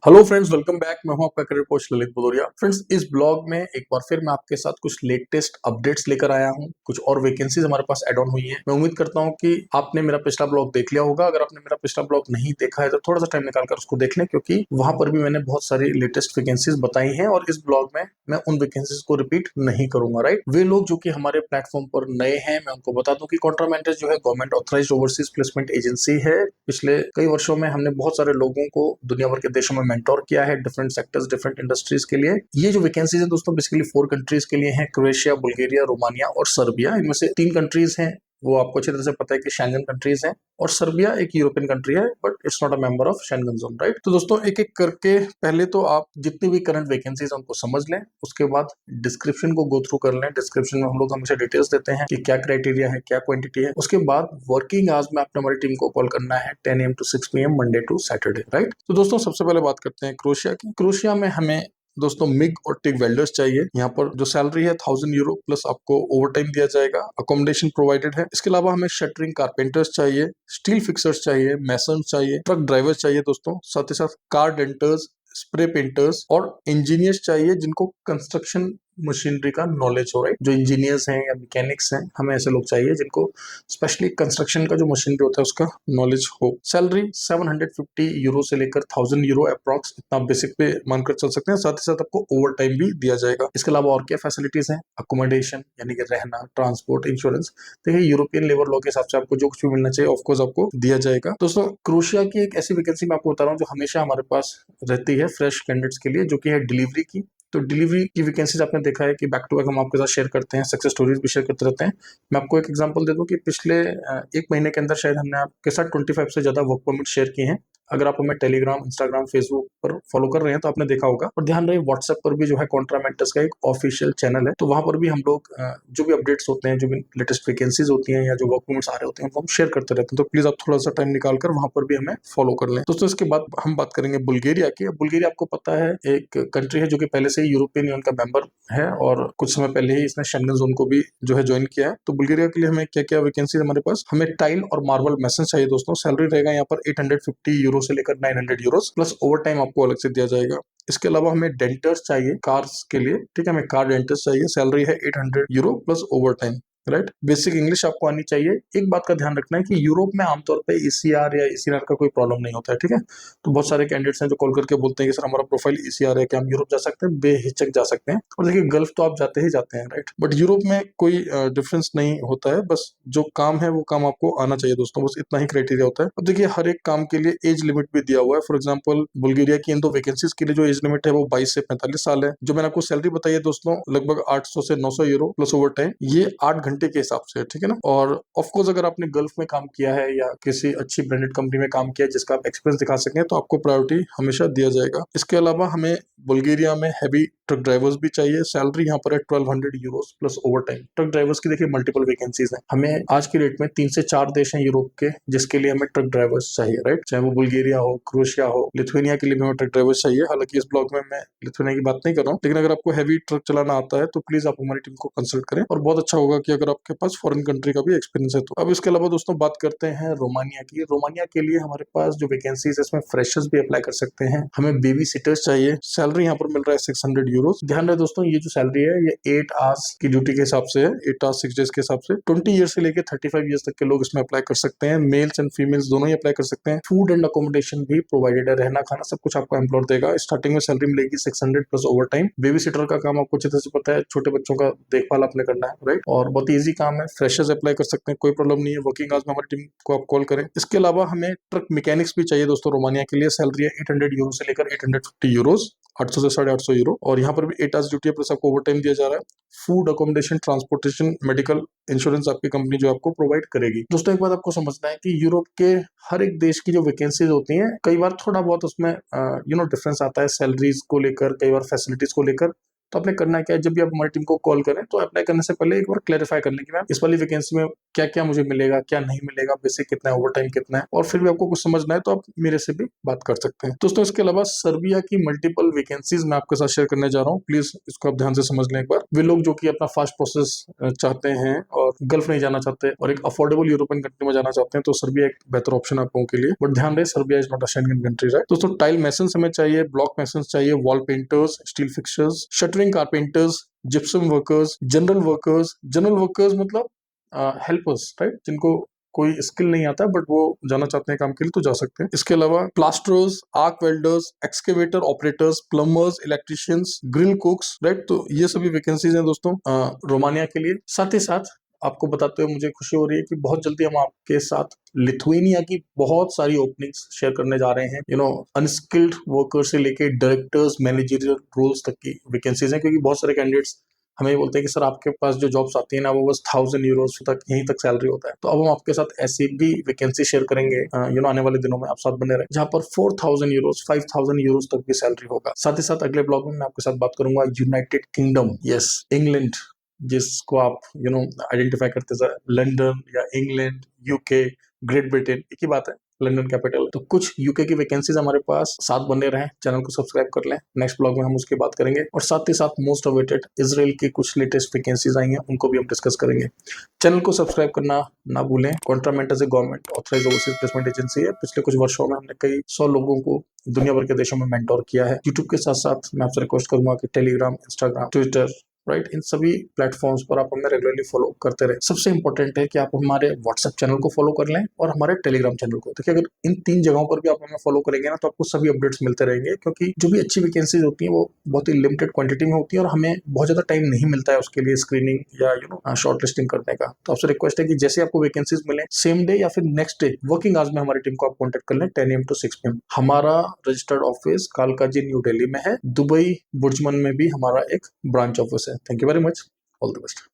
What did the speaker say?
Hello friends, welcome back. मैं हूं आपका career coach Lalit Bhadauria. Friends, इस ब्लॉग में एक बार फिर मैं आपके साथ कुछ लेटेस्ट अपडेट्स लेकर आया हूं। कुछ और वैकेंसीज हमारे पास ऐड ऑन हुई हैं। मैं उम्मीद करता हूं कि आपने मेरा पिछला ब्लॉग देख लिया होगा। अगर आपने मेरा पिछला ब्लॉग नहीं देखा है तो थोड़ा सा टाइम निकालकर उसको देख लें, क्योंकि वहां पर भी मैंने बहुत सारी लेटेस्ट वैकेंसीज बताई हैं और इस ब्लॉग में मैं उन वैकेंसीज को रिपीट नहीं करूंगा। राइट, वे लोग जो कि हमारे प्लेटफॉर्म पर नए हैं, मैं उनको बता दूं कि कॉन्ट्रा मेंटर्स जो है government authorized overseas placement agency है। पिछले कई वर्षों में हमने बहुत सारे लोगों को दुनिया भर के देशों में मेंटोर किया है, डिफरेंट सेक्टर्स, डिफरेंट इंडस्ट्रीज के लिए। ये जो वैकेंसीज है दोस्तों, बेसिकली 4 कंट्रीज के लिए हैं: क्रोएशिया, बुल्गारिया, रोमानिया और सर्बिया। इनमें से 3 कंट्रीज हैं वो आपको अच्छी तरह से पता है कि शेंगन कंट्रीज हैं, और सर्बिया एक यूरोपियन कंट्री है but it's not a member of Schengen zone. Right, तो दोस्तों एक एक करके पहले तो आप जितनी भी करंट वैकेंसीज हैं उनको समझ लें। उसके बाद डिस्क्रिप्शन को गो थ्रू कर लें। डिस्क्रिप्शन में हम लोग हमेशा डिटेल्स देते हैं कि क्या क्राइटेरिया है, क्या क्वांटिटी है। उसके बाद वर्किंग आवर्स में आपने हमारी टीम को कॉल करना है 10 AM to 6 PM Monday to Saturday. Right, तो दोस्तों सबसे पहले बात करते हैं क्रोएशिया की। क्रोएशिया में हमें दोस्तों मिग और टिग वेल्डर्स चाहिए। यहाँ पर जो सैलरी है 1000 यूरो प्लस आपको ओवर टाइम दिया जाएगा। अकोमोडेशन प्रोवाइडेड है। इसके अलावा हमें शटरिंग कारपेंटर्स चाहिए, स्टील फिक्सर्स चाहिए, मैसन्स चाहिए, ट्रक ड्राइवर्स चाहिए दोस्तों, साथ ही साथ कार डेंटर्स, स्प्रे पेंटर्स और इंजीनियर्स चाहिए जिनको कंस्ट्रक्शन मशीनरी का नॉलेज हो। राइट, जो इंजीनियर्स हैं या मैकेनिक्स हैं, हमें ऐसे लोग चाहिए जिनको स्पेशली कंस्ट्रक्शन का जो मशीनरी होता है उसका नॉलेज हो। सैलरी 750 यूरो से लेकर 1000 यूरो अप्रॉक्स, इतना बेसिक पे मानकर चल सकते हैं। साथ ही साथ आपको ओवर टाइम भी दिया जाएगा। इसके अलावा और क्या फैसिलिटीज हैं? अकोमोडेशन यानी कि रहना, ट्रांसपोर्ट, इंश्योरेंस। देखिए, यूरोपियन लेबर लॉ के हिसाब से आपको जो कुछ भी मिलना चाहिए ऑफकोर्स आपको दिया जाएगा। दोस्तों, क्रोएशिया की एक ऐसी वैकेंसी मैं आपको बता रहा हूँ जो हमेशा हमारे पास रहती है फ्रेश कैंडिडेट्स के लिए, जो कि है डिलीवरी की। तो डिलीवरी की वैकेंसीज आपने देखा है कि बैक टू बैक हम आपके साथ शेयर करते हैं, सक्सेस स्टोरीज भी शेयर करते रहते हैं। मैं आपको एक एग्जांपल दे दूं कि पिछले 1 महीने के अंदर शायद हमने आपके साथ 25 से ज्यादा वर्क परमिट शेयर किए हैं। अगर आप हमें टेलीग्राम, इंस्टाग्राम, फेसबुक पर फॉलो कर रहे हैं तो आपने देखा होगा। और ध्यान रहे, व्हाट्सएप पर भी जो है कॉन्ट्रा मेंटर्स का एक ऑफिशियल चैनल है, तो वहां पर भी हम लोग जो भी अपडेट्स होते हैं, जो भी लेटेस्ट वैकेंसीज होती हैं या जो वर्क परमिट्स आ रहे होते हैं, उनको हम शेयर करते रहते हैं। तो प्लीज आप थोड़ा सा टाइम निकालकर वहां पर भी हमें फॉलो कर लें। दोस्तों, इसके बाद हम बात करेंगे बुल्गारिया की। बुल्गारिया आपको पता है एक कंट्री है जो कि पहले से ही यूरोपियन यूनियन का मेंबर है और कुछ समय पहले ही इसने शेंगन जोन को भी जो है ज्वाइन किया है। तो बुल्गारिया के लिए हमें क्या क्या वैकेंसी हमारे पास? हमें टाइल और मार्बल मैसन चाहिए दोस्तों। सैलरी रहेगा यहाँ पर 850 यूरो से लेकर 900 यूरो प्लस ओवर टाइम आपको अलग से दिया जाएगा। इसके अलावा हमें डेंटर्स चाहिए कार्स के लिए। ठीक है, हमें कार डेंटर्स चाहिए। सैलरी है 800 euro plus over time. Right, basic English आपको आनी चाहिए। एक बात का ध्यान रखना है कि यूरोप में आमतौर पे ईसीआर या ईसीआर का कोई प्रॉब्लम नहीं होता है। ठीक है, तो बहुत सारे कैंडिडेट्स हैं जो कॉल करके बोलते हैं कि सर हमारा प्रोफाइल ईसीआर है, क्या हम यूरोप जा सकते हैं? बेहिचक जा सकते हैं। और देखिए, गल्फ तो आप जाते ही जाते हैं। राइट, बट यूरोप में कोई डिफरेंस नहीं होता है। बस जो काम है वो काम आपको आना चाहिए दोस्तों, बस इतना ही क्राइटेरिया होता है। अब देखिए, हर एक काम के लिए एज लिमिट भी दिया हुआ है। फॉर एग्जाम्पल, बुल्गारिया की इन 2 वैकेंसीज के लिए जो एज लिमिट है वो 22 से 45 साल है। जो मैंने आपको सैलरी बताई है दोस्तों, लगभग 800 से 900 यूरो प्लस ओवर टाइम, ये 8 घंटे के हिसाब से है। ठीक है ना, और ऑफकोर्स अगर आपने गल्फ में काम किया है या किसी अच्छी ब्रांडेड कंपनी में काम किया है जिसका आप एक्सपीरियंस दिखा सकें, तो आपको प्रायोरिटी हमेशा दिया जाएगा। इसके अलावा हमें बुल्गारिया में हैवी ट्रक ड्राइवर्स भी चाहिए। सैलरी यहाँ पर है 1200 euro plus over time. Truck drivers की देखिए मल्टीपल वैकेंसीज हैं। हमें आज की डेट में 3 से 4 देश हैं यूरोप के जिसके लिए हमें ट्रक ड्राइवर्स चाहिए। राइट, चाहे वो बुल्गारिया हो, क्रोएशिया हो, लिथुआनिया के लिए भी हमें ट्रक ड्राइवर्स चाहिए। हालांकि इस ब्लॉग में मैं लिथुआनिया की बात नहीं कर रहा हूँ, लेकिन अगर आपको हैवी ट्रक चलाना आता है तो प्लीज आप हमारी टीम को कंसल्ट करें। और बहुत अच्छा होगा कि अगर आपके पास फॉरेन कंट्री का भी एक्सपीरियंस है तो। अब इसके अलावा दोस्तों बात करते हैं रोमानिया की। रोमानिया के लिए हमारे पास जो वैकेंसीज है इसमें फ्रेशर्स भी अप्लाई कर सकते हैं। हमें बेबी सिटर्स चाहिए। सैलरी यहाँ पर मिल रहा है 600 यूरो। ध्यान रहे दोस्तों, ये जो सैलरी है ये 8 आवर्स की ड्यूटी के हिसाब से है, 8 आवर्स 6 डेज के हिसाब से। 20 ईयर से लेकर 35 ईयर्स तक के लोग इसमें अप्लाई कर सकते हैं। मेल्स एंड फीमेल्स दोनों ही अप्लाई कर सकते हैं। फूड एंड अकोमोडेशन भी प्रोवाइडेड है, रहना खाना सब कुछ आपको एम्प्लॉयर देगा। स्टार्टिंग में सैलरी मिलेगी 600 plus over time. Baby sitter का काम आपको अच्छे तरह से पता है, छोटे बच्चों का देखभाल आपने करना है। राइट, और बहुत ईजी काम है। फ्रेशर्स अप्लाई कर सकते हैं, कोई प्रॉब्लम नहीं है। वर्किंग आवर्स में हमारी टीम को आप कॉल करें। इसके अलावा हमें ट्रक मैकेनिक्स भी चाहिए दोस्तों रोमानिया के लिए। सैलरी है 800 यूरो से लेकर 850 यूरोस, 800 से 850 यूरो। और यहाँ पर भी 8 आवर्स ड्यूटी है प्लस आपको ओवर टाइम दिया जा रहा है। Food, accommodation, transportation, medical insurance आपकी कंपनी जो आपको प्रोवाइड करेगी। दोस्तों, एक बात आपको समझना है कि यूरोप के हर एक देश की जो वैकेंसीज होती हैं, कई बार थोड़ा बहुत उसमें डिफरेंस आता है सैलरीज को लेकर, कई बार फैसिलिटीज को लेकर। तो आपने करना क्या है, जब भी आप हमारी टीम को कॉल करें तो अप्लाई करने से पहले एक बार क्लैरिफाई कर लें कि मैम इस वाली वैकेंसी में क्या क्या मुझे मिलेगा, क्या नहीं मिलेगा, बेसिक कितना है, ओवर टाइम कितना है, और फिर भी आपको कुछ समझना है तो आप मेरे से भी बात कर सकते हैं। दोस्तों इसके अलावा सर्बिया की मल्टीपल वैकेंसीज मैं आपके साथ शेयर करने जा रहा हूँ, प्लीज इसको आप ध्यान से समझ लें एक बार। वे लोग जो कि अपना फास्ट प्रोसेस चाहते हैं और गल्फ नहीं जाना चाहते और एक अफोर्डेबल यूरोपियन कंट्री में जाना चाहते हैं तो सर्बिया एक बेहतर ऑप्शन आप लोगों के लिए। बट ध्यान रहे, Serbia is not a Schengen country, right. दोस्तों टाइल मैसन्स हमें चाहिए, ब्लॉक मैसन्स चाहिए, wall painters, steel fixers, shuttering carpenters, gypsum workers, general workers मतलब हेल्पर्स, राइट, जिनको कोई स्किल नहीं आता बट वो जाना चाहते हैं काम के लिए तो जा सकते हैं। इसके अलावा plasters, arc welders, excavator operators, plumbers, electricians, grill कुक्स, right. तो ये सभी वैकेंसीज हैं दोस्तों रोमानिया के लिए। साथ ही साथ आपको बताते हुए मुझे खुशी हो रही है कि बहुत जल्दी हम आपके साथ लिथुएनिया की बहुत सारी ओपनिंग्स शेयर करने जा रहे हैं। अनस्किल्ड वर्कर से लेके डायरेक्टर्स, मैनेजरियल रोल्स तक की वैकेंसीज हैं, क्योंकि बहुत सारे कैंडिडेट्स हमें ये बोलते हैं कि सर आपके पास जो जॉब्स आती है ना वो बस 1000 यूरोज तक यहीं तक सैलरी होता है। तो अब हम आपके साथ ऐसी भी वैकेंसी शेयर करेंगे आने वाले दिनों में, आप साथ बने रहे, जहां पर 4000 यूरोज 5000 यूरोज तक भी सैलरी होगा। साथ ही साथ अगले ब्लॉग में मैं आपके साथ बात करूंगा यूनाइटेड किंगडम, यस, इंग्लैंड, जिसको आप आइडेंटिफाई करते हैं लंदन या इंग्लैंड, यूके, ग्रेट ब्रिटेन, एक ही बात है, लंदन कैपिटल। तो कुछ यूके की वैकेंसीज हमारे पास, साथ बने रहें, चैनल को सब्सक्राइब कर लें। नेक्स्ट ब्लॉग में हम उसकी बात करेंगे और साथ ही साथ मोस्ट अवेटेड इजराइल की कुछ लेटेस्ट वैकेंसीज आई हैं, उनको भी हम डिस्कस करेंगे। चैनल को सब्सक्राइब करना ना भूलें। कॉन्ट्रामेंटस a government authorized overseas placement agency है। पिछले कुछ वर्षों में हमने कई 100 लोगों को दुनिया भर के देशों में मेंटोर किया है। यूट्यूब के साथ साथ मैं आपसे रिक्वेस्ट करूंगा कि टेलीग्राम, इंस्टाग्राम, ट्विटर, राइट, इन सभी प्लेटफॉर्म्स पर आप हमें रेगुलरली फॉलो करते रहे। सबसे इंपॉर्टेंट है कि आप हमारे व्हाट्सएप चैनल को फॉलो कर लें और हमारे टेलीग्राम चैनल को। देखिए अगर इन 3 जगहों पर भी आप हमें फॉलो करेंगे ना तो आपको सभी अपडेट्स मिलते रहेंगे, क्योंकि जो भी अच्छी वैकेंसीज होती हैं वो बहुत ही लिमिटेड क्वांटिटी में होती है और हमें बहुत ज्यादा टाइम नहीं मिलता है उसके लिए स्क्रीनिंग या शॉर्ट लिस्टिंग करने का। तो आपसे रिक्वेस्ट है कि जैसे आपको वैकेंसीज मिले सेम डे या फिर नेक्स्ट डे वर्किंग आवर्स में हमारी टीम को आप कॉन्टेक्ट कर लें 10 AM to 6 PM। हमारा registered office Kalkaji new Delhi में है। दुबई बुर्जमन में भी हमारा एक ब्रांच ऑफिस है। Thank you very much. All the best.